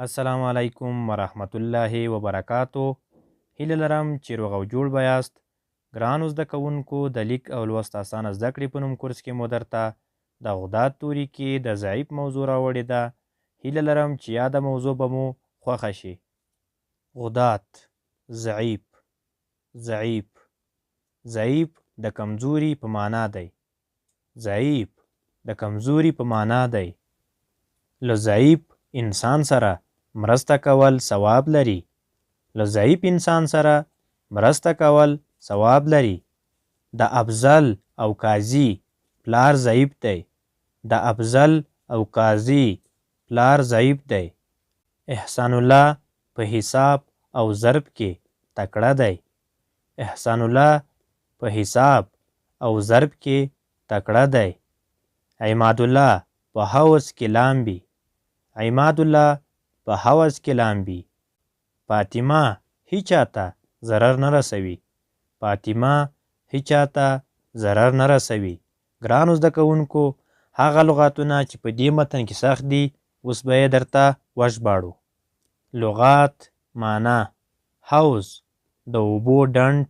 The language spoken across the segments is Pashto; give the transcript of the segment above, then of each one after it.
السلام علیکم ورحمت الله وبرکاتو. هیله لرم چې روغ او جوړ به یاست. ګرانو زده کوونکو، د لیک او لوست اسانه زده کړې په نوم کورس کې مو درته د غداد توري کې د ضعیف موضوع راوړې ده. هیله لرم چې یاده موضوع به مو خوښه شي. غداد، ضعیف. ضعیف ضعیف د کمزوري په معنا دی. ضعیف د کمزوري په معنا دی. له ضعیف انسان سره مرسته کول ثواب لري. له ضعیف انسان سره مرسته کول ثواب لري. د افضل او قاضي پلار ضعیف دی. د افضل او قاضي پلار ضعیف دی. احسان الله په حساب او ضرب کې تکړه دی. احسان الله په حساب او ضرب کې تکړه دی. عماد الله په حوض کې لامبي. عماد الله په حوض کې لامبي. فاطمه هیچاته ضرر نه رسوي. فاطمه هیچاته ضرر نه رسوي. ګرانو زده کوونکو، هغه لغاتونه چې په دې متن کې سخت دي اوس به یې درته وژباړو. لغات معنا: حوض د اوبو ډنډ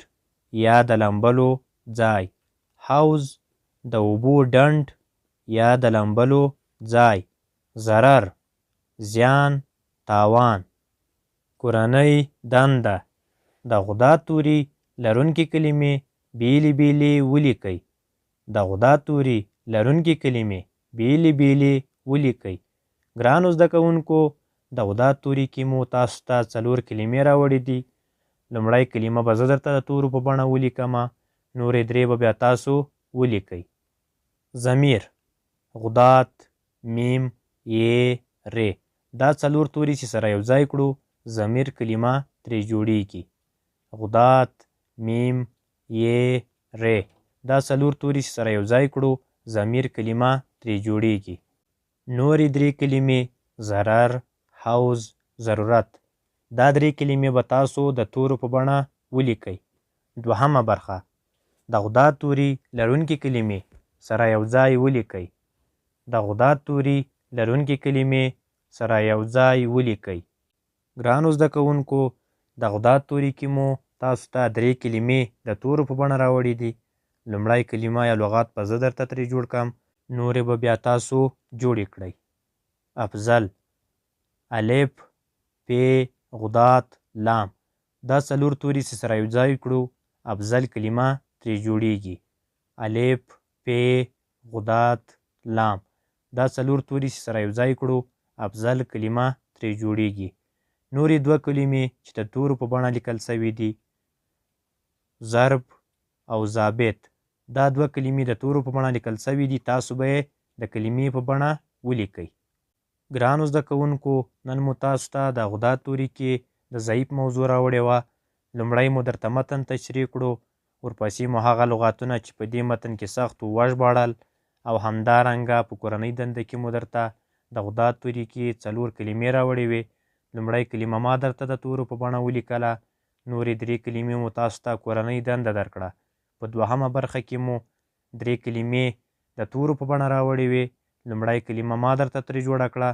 یا د لمبلو ځای. حوض د اوبو ډنډ یا د لمبلو ځای. ضرر، زیان، تاوان. کورنۍ دنده. د غداد توري لرونکي کلمې بیلې بیلې ولیکئ. د غداد توري لرونکي کلمې بیلې بیلې ولیکئ. ګرانو زده کوونکو، د غداد توري کې مو تاسو ته 4 کلمې راوړې دي. لومړی کلمه به زه درته د تورو په بڼه ولیکمه، نورې 3 به بیا تاسو ولیکئ. ضمیر: غداد، میم، ی، ر. دا 4 توري چې سره یو ځای کړو ضمیر کلمه ترې جوړیږي. غداد، میم، ی، ر. دا 4 توري چې سره یو ځای کړو ضمیر کلمه ترې جوړیږي. نورې 3 کلمې: ضرر، حوض، ضرورت. دا 3 کلمې به تاسو د تورو په بڼه ولیکئ. دوهمه برخه: د غداد توري لرونکي کلمې سره یو ځای ولیکئ. د غداد توري لرونکي کلمې سره یو ځای ولیکئ. ګرانو زده کوونکو، د غداد توري کې مو تاسو ته 3 کلمې د تورو په بڼه راوړې دي. لومړی کلمه یا لغات به زه درته ترې جوړ کړم، نورې به بیا تاسو جوړې کړئ. افضل: الف، پ، غداد، لام. دا 4 توري چې سره یو ځای کړو افضل کلمه ترې جوړیږي. الف، پ، غداد، لام. دا 4 توري چې سره یو ځای کړو افضل کلمه ترې جوړیږي. نورې 2 کلمې چې د تورو په بڼه لیکل سوي دي: ضرب او ضابط. دا 2 کلمې د تورو په بڼه لیکل سوي دي، تاسو به یې د کلمې په بڼه ولیکئ. ګرانو زده کوونکو، نن مو تاسو ته د غداد توري کې د ضعیف موضوع راوړې وه. لومړی مو درته متن تشریح کړو، ورپسې مو هغه لغاتونه چې په دې متن کې سخت وو وژباړل، او همدارنګه په کورنۍ دنده کې مو درته د غداد توري کې 4 کلمې راوړې وې. لومړی کلمه ما درته د تورو په بڼه ولیکله، نورې 3 کلمې مو تاسو ته کورنۍ دنده درکړه. په دوهمه برخه کې مو 3 کلمې د تورو په بڼه راوړې وې. لومړی کلمه ما درته ترې جوړه کړه،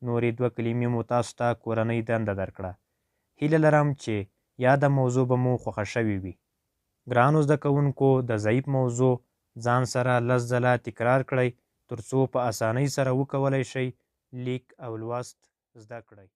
نورې 2 کلمې مو تاسو ته کورنۍ دنده درکړه. هیله لرم چې یاده موضوع به مو خوښه شوې وي. ګرانو زده کوونکو، د ضعیف موضوع ځان سره 10 ځله تکرار کړئ ترڅو په اسانۍ سره وکولی شئ لیک او لوست زده کړئ.